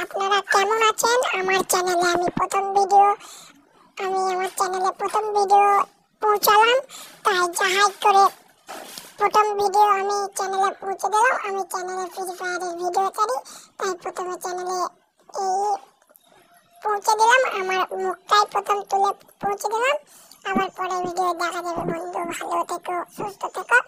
আপনারা কেমন আছেন? আমার চ্যানেলে আমার চ্যানেলে প্রথম ভিডিও পৌঁছালাম, তাই যাহাই করে প্রথম ভিডিও আমি চ্যানেলে পৌঁছে দিলাম। আমি চ্যানেলে ফ্রি ফায়ারের ভিডিও ছাড়ি, তাই প্রথমে চ্যানেলে এই পৌঁছে দিলাম, আমার মুখটাই প্রথম তুলে পৌঁছে দিলাম। আবার পরে ভিডিও দেখা যাবে। বন্ধু, ভালো থেকো, সুস্থ থেকো।